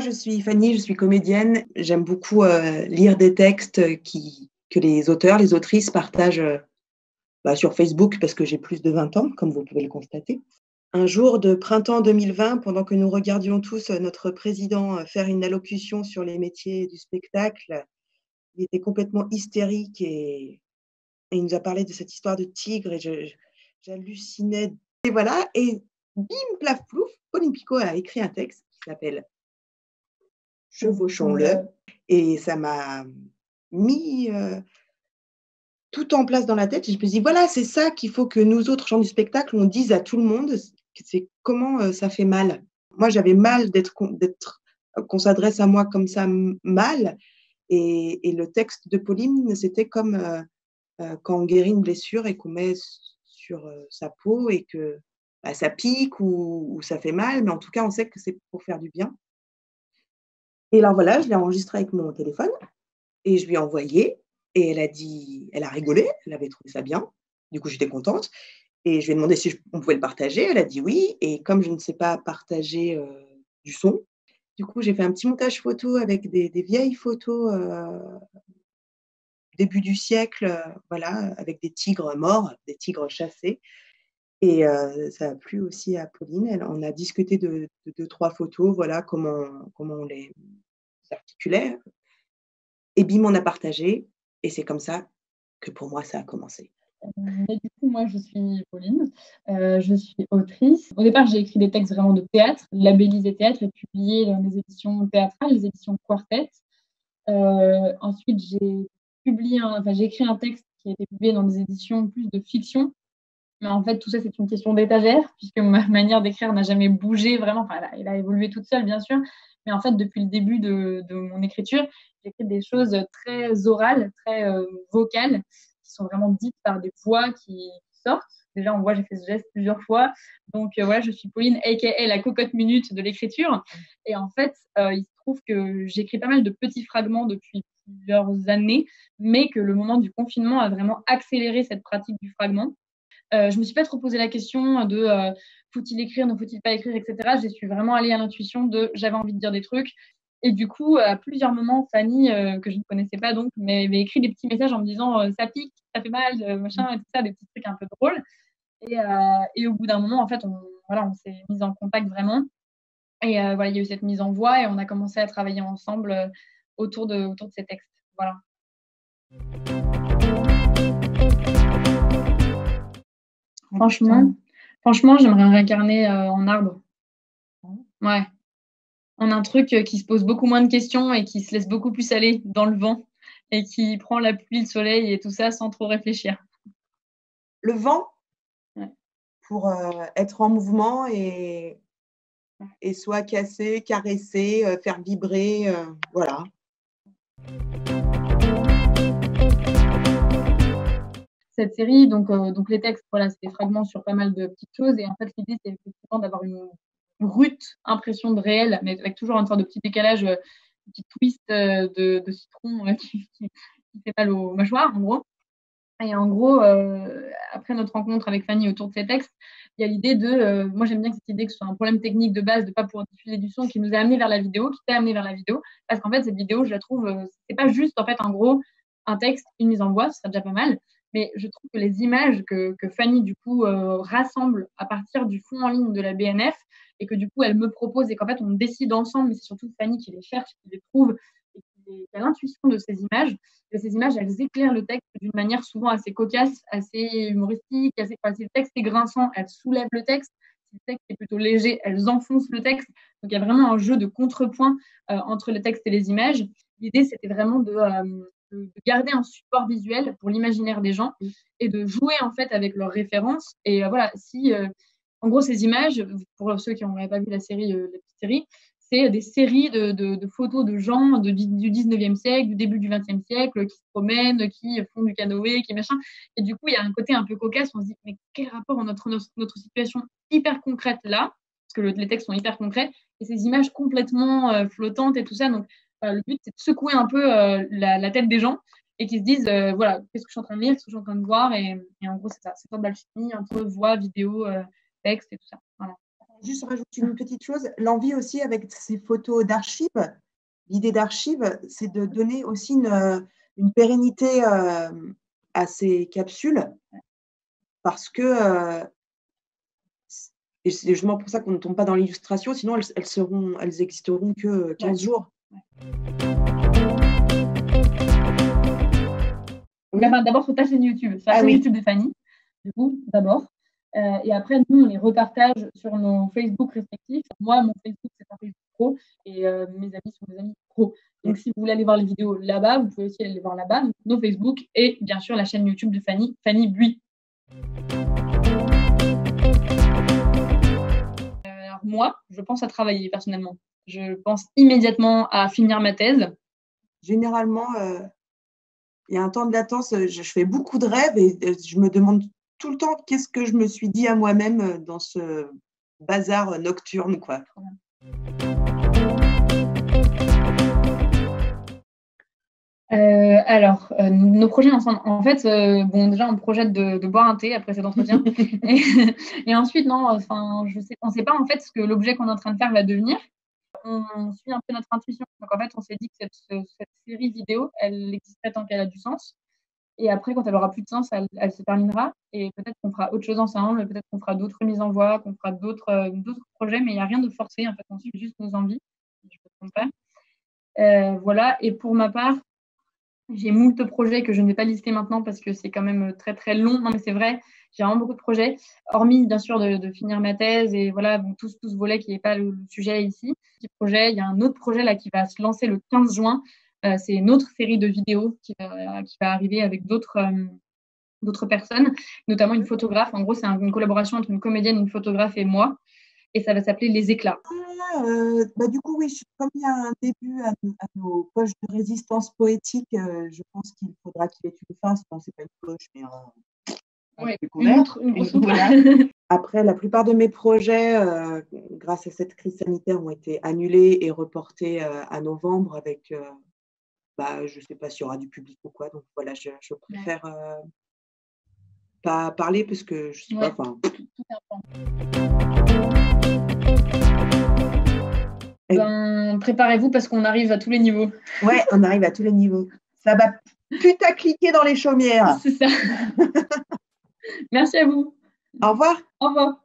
je suis Fanny, je suis comédienne. J'aime beaucoup lire des textes que les auteurs, les autrices partagent sur Facebook parce que j'ai plus de 20 ans, comme vous pouvez le constater. Un jour de printemps 2020, pendant que nous regardions tous notre président faire une allocution sur les métiers du spectacle, il était complètement hystérique et il nous a parlé de cette histoire de tigre et j'hallucinais. Et voilà, et bim, plaf, plouf, Pauline Picot a écrit un texte qui s'appelle Chevauchons-le. Et ça m'a mis tout en place dans la tête. Et je me dis, voilà, c'est ça qu'il faut que nous autres gens du spectacle, on dise à tout le monde, c'est comment ça fait mal. Moi, j'avais mal qu'on s'adresse à moi comme ça, mal. Et le texte de Pauline, c'était comme quand on guérit une blessure et qu'on met sur sa peau et que ça pique ou ça fait mal, mais en tout cas, on sait que c'est pour faire du bien. Et alors voilà, je l'ai enregistré avec mon téléphone et je lui ai envoyé et elle a rigolé, elle avait trouvé ça bien. Du coup, j'étais contente et je lui ai demandé si on pouvait le partager. Elle a dit oui et comme je ne sais pas partager du son, du coup, j'ai fait un petit montage photo avec des vieilles photos début du siècle, voilà, avec des tigres morts, des tigres chassés. Et ça a plu aussi à Pauline. On a discuté de 2-3 photos, voilà, comment on les articulait. Et bim, on a partagé. Et c'est comme ça que pour moi, ça a commencé. Et du coup, moi, je suis Pauline, je suis autrice. Au départ, j'ai écrit des textes vraiment de théâtre, labellisés théâtre et publiés dans les éditions théâtrales, les éditions Quartet. Ensuite, j'ai écrit un texte qui a été publié dans des éditions plus de fiction. Mais en fait, tout ça, c'est une question d'étagère, puisque ma manière d'écrire n'a jamais bougé vraiment. Enfin, elle a évolué toute seule, bien sûr. Mais en fait, depuis le début de mon écriture, j'écris des choses très orales, très vocales, qui sont vraiment dites par des voix qui sortent. Déjà, on voit, j'ai fait ce geste plusieurs fois. Donc, voilà, je suis Pauline, a.k.a. la cocotte minute de l'écriture. Et en fait, il se trouve que j'écris pas mal de petits fragments depuis plusieurs années, mais que le moment du confinement a vraiment accéléré cette pratique du fragment. Je me suis pas trop posé la question de faut-il écrire, ne faut-il pas écrire, etc. Je suis vraiment allée à l'intuition de j'avais envie de dire des trucs. Et du coup, à plusieurs moments, Fanny, que je ne connaissais pas donc, m'avait écrit des petits messages en me disant ça pique, ça fait mal, machin, et tout ça, des petits trucs un peu drôles. Et au bout d'un moment, en fait, on s'est mis en contact vraiment. Et voilà, il y a eu cette mise en voix et on a commencé à travailler ensemble autour de ces textes. Voilà. Franchement, j'aimerais réincarner en arbre. Ouais. En un truc qui se pose beaucoup moins de questions et qui se laisse beaucoup plus aller dans le vent et qui prend la pluie, le soleil et tout ça sans trop réfléchir. Le vent, ouais. Pour être en mouvement et soit casser, caresser, faire vibrer, voilà. Cette série, donc les textes, voilà, c'est des fragments sur pas mal de petites choses. Et en fait, l'idée, c'est effectivement d'avoir une brute impression de réel, mais avec toujours une sorte de petit décalage, un petit twist de citron qui fait mal aux mâchoires, en gros. Et en gros, après notre rencontre avec Fanny autour de ces textes, il y a l'idée de, moi j'aime bien cette idée que ce soit un problème technique de base de ne pas pouvoir diffuser du son qui nous a amené vers la vidéo, qui t'a amené vers la vidéo, parce qu'en fait cette vidéo, je la trouve, c'est pas juste en fait en gros un texte, une mise en voix, ce serait déjà pas mal, mais je trouve que les images que Fanny du coup rassemble à partir du fond en ligne de la BNF et que du coup elle me propose et qu'en fait on décide ensemble, mais c'est surtout Fanny qui les cherche, qui les trouve et qui a l'intuition de ces images. Et ces images, elles éclairent le texte d'une manière souvent assez cocasse, assez humoristique, si le texte est grinçant, elles soulèvent le texte. Si le texte est plutôt léger, elles enfoncent le texte. Donc il y a vraiment un jeu de contrepoint entre le texte et les images. L'idée, c'était vraiment de garder un support visuel pour l'imaginaire des gens et de jouer en fait avec leurs références. Et voilà, en gros, ces images, pour ceux qui n'auraient pas vu la petite série, c'est des séries de photos de gens du 19e siècle, du début du 20e siècle, qui se promènent, qui font du canoë, qui machin. Et du coup, il y a un côté un peu cocasse. On se dit, mais quel rapport entre notre situation hyper concrète là, parce que les textes sont hyper concrets, et ces images complètement flottantes et tout ça. Donc, le but, c'est de secouer un peu la tête des gens et qu'ils se disent, voilà, qu'est-ce que je suis en train de lire, qu'est-ce que je suis en train de voir. Et en gros, c'est ça. C'est une sorte d'alchimie entre voix, vidéo, texte et tout ça. Voilà. Juste rajouter une petite chose, l'envie aussi avec ces photos d'archives, l'idée d'archives, c'est de donner aussi une pérennité à ces capsules parce que et c'est justement pour ça qu'on ne tombe pas dans l'illustration, sinon elles existeront que 15 jours. D'abord sur ta chaîne YouTube, sur la chaîne YouTube de Fanny, du coup, d'abord. Et après, nous, on les repartage sur nos Facebook respectifs. Moi, mon Facebook, c'est un Facebook pro et mes amis sont des amis pro. Donc, si vous voulez aller voir les vidéos là-bas, vous pouvez aussi aller les voir là-bas, nos Facebook et bien sûr la chaîne YouTube de Fanny, Fanny Buis. Alors, moi, je pense à travailler personnellement. Je pense immédiatement à finir ma thèse. Généralement, il y a un temps de latence, je fais beaucoup de rêves et je me demande tout le temps qu'est-ce que je me suis dit à moi-même dans ce bazar nocturne, quoi. Nos projets ensemble. En fait, déjà, on projette de boire un thé après cet entretien. et ensuite, non, on ne sait pas en fait ce que l'objet qu'on est en train de faire va devenir. On suit un peu notre intuition. Donc, en fait, on s'est dit que cette série vidéo, elle existerait tant qu'elle a du sens. Et après, quand elle aura plus de sens, elle se terminera. Et peut-être qu'on fera autre chose ensemble, peut-être qu'on fera d'autres mises en voix, qu'on fera d'autres projets, mais il n'y a rien de forcé. En fait, on suit juste nos envies. Je ne me trompe pas. Voilà. Et pour ma part, j'ai moult projets que je ne vais pas lister maintenant parce que c'est quand même très, très long. Non, mais c'est vrai, j'ai vraiment beaucoup de projets, hormis bien sûr de finir ma thèse et voilà, bon, tout ce volet qui n'est pas le sujet ici. Il y a un autre projet là qui va se lancer le 15 juin. C'est une autre série de vidéos qui va arriver avec d'autres personnes, notamment une photographe. En gros, c'est une collaboration entre une comédienne, une photographe et moi. Et ça va s'appeler Les Éclats. Du coup, oui, comme il y a un début à nos poches de résistance poétique, je pense qu'il faudra qu'il ait une fin. Ce n'est pas une poche, mais une grosse voilà. Après, la plupart de mes projets, grâce à cette crise sanitaire, ont été annulés et reportés à novembre avec, je ne sais pas s'il y aura du public ou quoi. Donc voilà, je préfère pas parler parce que je ne sais pas. Préparez-vous parce qu'on arrive à tous les niveaux. Ouais, on arrive à tous les niveaux. Ça va putacliquer dans les chaumières. C'est ça. Merci à vous. Au revoir. Au revoir.